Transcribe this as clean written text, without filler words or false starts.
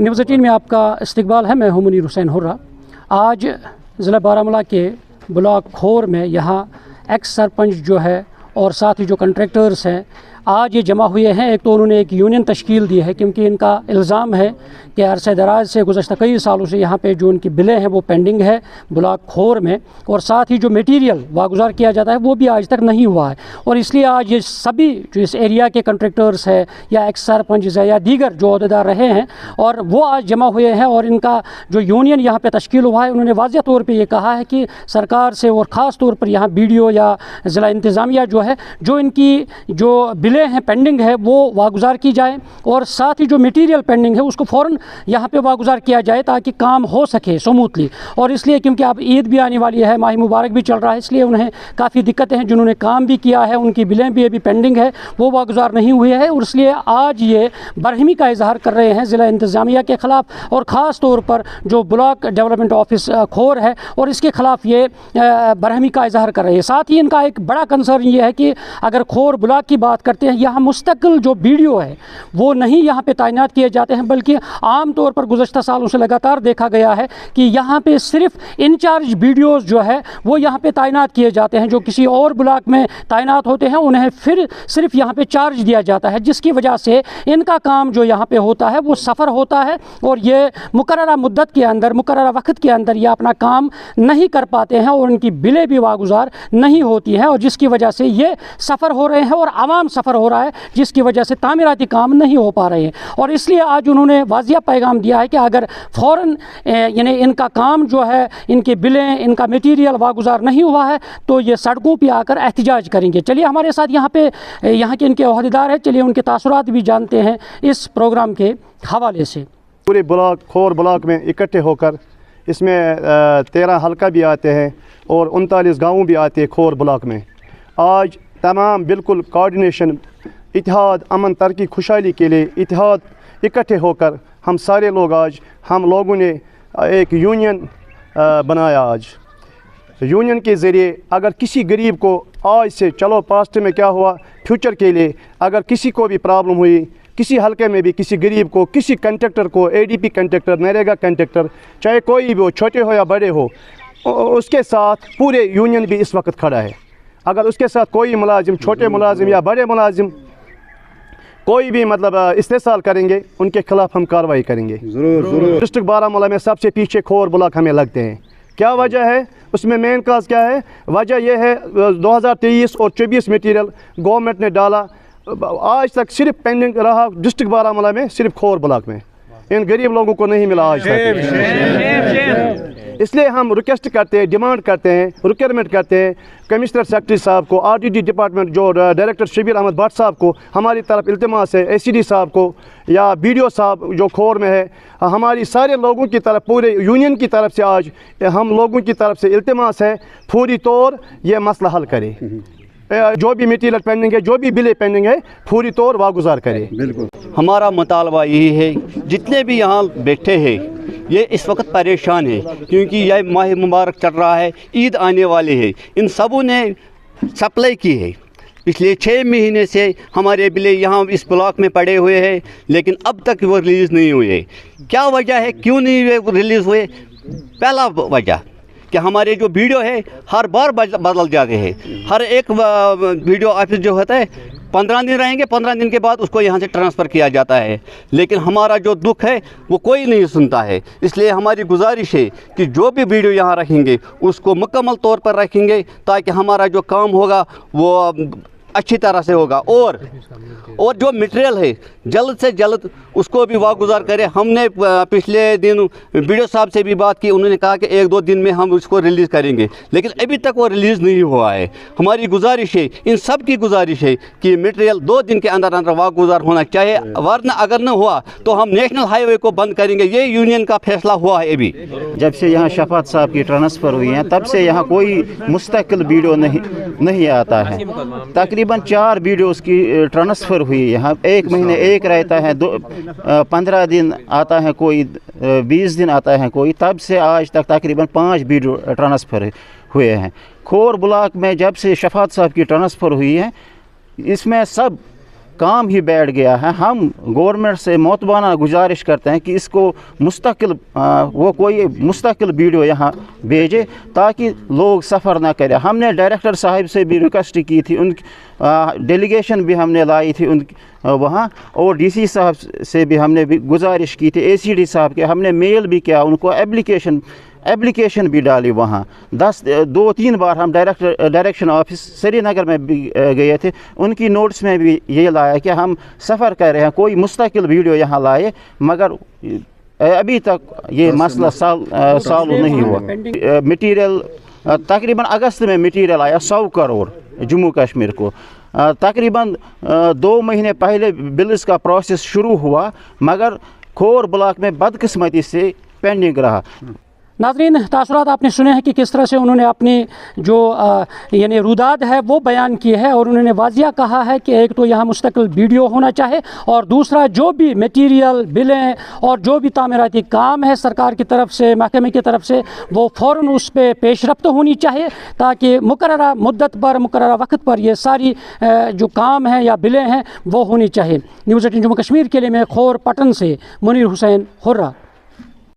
News 18 में आपका इस्तकबाल है। मैं हूं मुनीर हुसैन हुर्रा। आज ज़िला बारामूला के ब्लॉक खोर में यहाँ एक्स सरपंच जो है और साथ ही जो कंट्रैक्टर्स हैं आज ये जमा हुए हैं। एक तो उन्होंने एक यूनियन तश्कील दी है क्योंकि इनका इल्ज़ाम है कि अरसे दराज से गुज़श्ता कई सालों से यहाँ पे जो उनकी बिलें हैं वो पेंडिंग है ब्लॉक खोर में, और साथ ही जो मटीरियल वागुज़ार किया जाता है वो भी आज तक नहीं हुआ है। और इसलिए आज ये सभी जो इस एरिया के कंट्रैक्टर्स है या एक्स सरपंच है या दीगर जो अहदेदार रहे हैं और वो आज जमा हुए हैं और इनका जो यूनियन यहाँ पर तश्कील हुआ है उन्होंने वाज़ेह तौर पर ये कहा है कि सरकार से और ख़ास तौर पर यहाँ BDO या ज़िला इंतज़ामिया जो है जो इनकी जो बिलें हैं पेंडिंग है वो वागुज़ार की जाए और साथ ही जो मटीरियल पेंडिंग है उसको फ़ौरन यहाँ पे वागुज़ार किया जाए ताकि काम हो सके स्मूथली। और इसलिए क्योंकि अब ईद भी आने वाली है, माह मुबारक भी चल रहा है, इसलिए उन्हें काफ़ी दिक्कतें हैं। जिन्होंने काम भी किया है उनकी बिलें भी अभी पेंडिंग है, वो वागुज़ार नहीं हुए हैं और इसलिए आज ये बरहमी का इजहार कर रहे हैं ज़िला इंतज़ामिया के ख़िलाफ़ और ख़ास तौर पर जो ब्लॉक डेवलपमेंट ऑफिस खोर है और इसके ख़िलाफ़ ये बरहमी का इजहार कर रहे हैं। साथ ही इनका एक बड़ा कंसर्न ये है कि अगर खोर ब्लॉक की बात करते हैं यहाँ मुस्तकिल जो BDO है वो नहीं यहाँ पे तैनात किए जाते हैं, बल्कि आम तौर पर गुज़श्ता सालों से लगातार देखा गया है कि यहाँ पे सिर्फ इंचार्ज BDOs जो है वो यहाँ पे तैनात किए जाते हैं। जो किसी और ब्लॉक में तैनात होते हैं उन्हें फिर सिर्फ यहाँ पे चार्ज दिया जाता है, जिसकी वजह से इनका काम जो यहाँ पे होता है वो सफ़र होता है और ये मुकर्ररा मुद्दत के अंदर मुकर्ररा वक्त के अंदर ये अपना काम नहीं कर पाते हैं और उनकी बिलें भी वागुज़ार नहीं होती हैं और जिसकी वजह से ये सफ़र हो रहे हैं और आवाम सफ़र हो रहा है, जिसकी वजह से तामीराती काम नहीं हो पा रहे हैं। और इसलिए आज उन्होंने वाज़िया पैगाम दिया है कि अगर फ़ौरन यानी इनका काम जो है इनके बिलें इनका मटीरियल वागुज़ार नहीं हुआ है तो ये सड़कों पे आकर एहतजाज करेंगे। चलिए हमारे साथ यहाँ के इनके अहदेदार हैं, चलिए उनके तासुरात भी जानते हैं इस प्रोग्राम के हवाले से। पूरे ब्लॉक खोर ब्लॉक में इकट्ठे होकर इसमें 13 हल्का भी आते हैं और 39 गाँव भी आते हैं खोर ब्लॉक में। आज तमाम बिल्कुल कोऑर्डिनेशन इत्तेहाद अमन तरक्की खुशहाली के लिए इत्तेहाद इकट्ठे होकर हम सारे लोग आज हम लोगों ने एक यूनियन बनाया। आज यूनियन के ज़रिए अगर किसी गरीब को आज से चलो पास्ट में क्या हुआ फ्यूचर के लिए अगर किसी को भी प्रॉब्लम हुई किसी हल्के में भी किसी गरीब को किसी कंट्रैक्टर को ADP कंट्रैक्टर नरेगा कंट्रैक्टर चाहे कोई भी हो छोटे हो या बड़े हो उसके साथ पूरे यूनियन भी इस वक्त खड़ा है। अगर उसके साथ कोई मुलाजिम छोटे मुलाजिम या बड़े मुलाजिम कोई भी मतलब इस्तेसाल करेंगे उनके खिलाफ हम कार्रवाई करेंगे ज़रूर। डिस्ट्रिक्ट बारामूला में सबसे पीछे खोर ब्लॉक हमें लगते हैं। क्या वजह है उसमें मेन काज क्या है? वजह यह है 2023 और 24 मटीरियल गवर्नमेंट ने डाला, आज तक सिर्फ पेंडिंग रहा डिस्ट्रिक्ट बारामूला में सिर्फ खोर ब्लॉक में, इन गरीब लोगों को नहीं मिला आज तक। इसलिए हम रिक्वेस्ट करते हैं, डिमांड करते हैं, रिक्वायरमेंट करते हैं कमिश्नर सेक्रेटरी साहब को, RDD डिपार्टमेंट जो डायरेक्टर शबीर अहमद भट्ट साहब को हमारी तरफ इल्तिमास है, ACD साहब को या BDO साहब जो खोर में है, हमारी सारे लोगों की तरफ पूरे यूनियन की तरफ से आज हम लोगों की तरफ से इल्तिमास है फौरी तौर ये मसला हल करे। जो भी मटीरियल पेंडिंग है जो भी बिलें पेंडिंग है फौरी तौर वागुज़ार करे। बिल्कुल हमारा मुतालबा यही है, जितने भी यहाँ बैठे हैं ये इस वक्त परेशान है क्योंकि यह माह मुबारक चल रहा है, ईद आने वाले है, इन सबों ने सप्लाई की है। पिछले 6 महीने से हमारे बिले यहाँ इस ब्लॉक में पड़े हुए हैं लेकिन अब तक वो रिलीज़ नहीं हुए। क्या वजह है क्यों नहीं रिलीज़ हुए? पहला वजह कि हमारे जो BDO है हर बार बदल जाते हैं। हर एक BDO ऑफिस जो होता है 15 दिन रहेंगे, 15 दिन के बाद उसको यहाँ से ट्रांसफ़र किया जाता है, लेकिन हमारा जो दुख है वो कोई नहीं सुनता है। इसलिए हमारी गुजारिश है कि जो भी BDO यहाँ रखेंगे उसको मुकम्मल तौर पर रखेंगे ताकि हमारा जो काम होगा वो अच्छी तरह से होगा और जो मटेरियल है जल्द से जल्द उसको भी वागुज़ार करें। हमने पिछले दिन BDO साहब से भी बात की, उन्होंने कहा कि 1-2 दिन में हम उसको रिलीज़ करेंगे, लेकिन अभी तक वो रिलीज़ नहीं हुआ है। हमारी गुजारिश है, इन सब की गुजारिश है कि मटेरियल 2 दिन के अंदर अंदर वागुज़ार होना चाहिए, वरना अगर न हुआ तो हम नेशनल हाईवे को बंद करेंगे। ये यूनियन का फैसला हुआ है। अभी जब से यहाँ शफात साहब की ट्रांसफ़र हुई है तब से यहाँ कोई मुस्तकिल BDO नहीं आता है। तकरीबन 4 BDOs की ट्रांसफ़र हुई यहाँ, 1 महीने एक रहता है, 15 दिन आता है कोई, 20 दिन आता है कोई, तब से आज तक तकरीबन 5 BDO ट्रांसफ़र हुए हैं। खोर ब्लॉक में जब से शफात साहब की ट्रांसफ़र हुई है इसमें सब काम ही बैठ गया है। हम गवर्नमेंट से मोतबाना गुजारिश करते हैं कि इसको मुस्तकिल वो कोई मुस्तकिल वीडियो यहाँ भेजे ताकि लोग सफ़र ना करें। हमने डायरेक्टर साहब से भी रिक्वेस्ट की थी, उन डेलीगेशन भी हमने लाई थी उन वहाँ, और डीसी साहब से भी हमने भी गुजारिश की थी, एसीडी साहब के हमने मेल भी किया, उनको एप्लीकेशन भी डाली वहाँ। 2-3 बार हम डायरेक्शन ऑफिस श्रीनगर में भी गए थे, उनकी नोट्स में भी ये लाया कि हम सफ़र कर रहे हैं, कोई मुस्तकिल वीडियो यहाँ लाए, मगर अभी तक ये मसला सॉल्व नहीं हुआ। मटीरियल तकरीबन अगस्त में मटीरियल आया 100 करोड़ जम्मू कश्मीर को। तकरीबन 2 महीने पहले बिल्स का प्रोसेस शुरू हुआ, मगर खोर ब्लॉक में बदकिस्मती से पेंडिंग रहा। नाज़रीन, तासुरात आपने सुने हैं कि किस तरह से उन्होंने अपनी जो यानी रुदाद है वो बयान की है, और उन्होंने वाजिया कहा है कि एक तो यहाँ मुस्तकिल वीडियो होना चाहिए, और दूसरा जो भी मटीरियल बिलें और जो भी तामीराती काम है सरकार की तरफ से, महकमे की तरफ से, वो फ़ौरन उस पर पेशरफ्त होनी चाहिए ताकि मुकर्ररा मुद्दत पर, मुकर्ररा वक्त पर ये सारी जो काम है या बिलें हैं वो होनी चाहिए। न्यूज़ 18 जम्मू कश्मीर के लिए मैं खोर पटन से मुनीर हुसैन हुर्रा।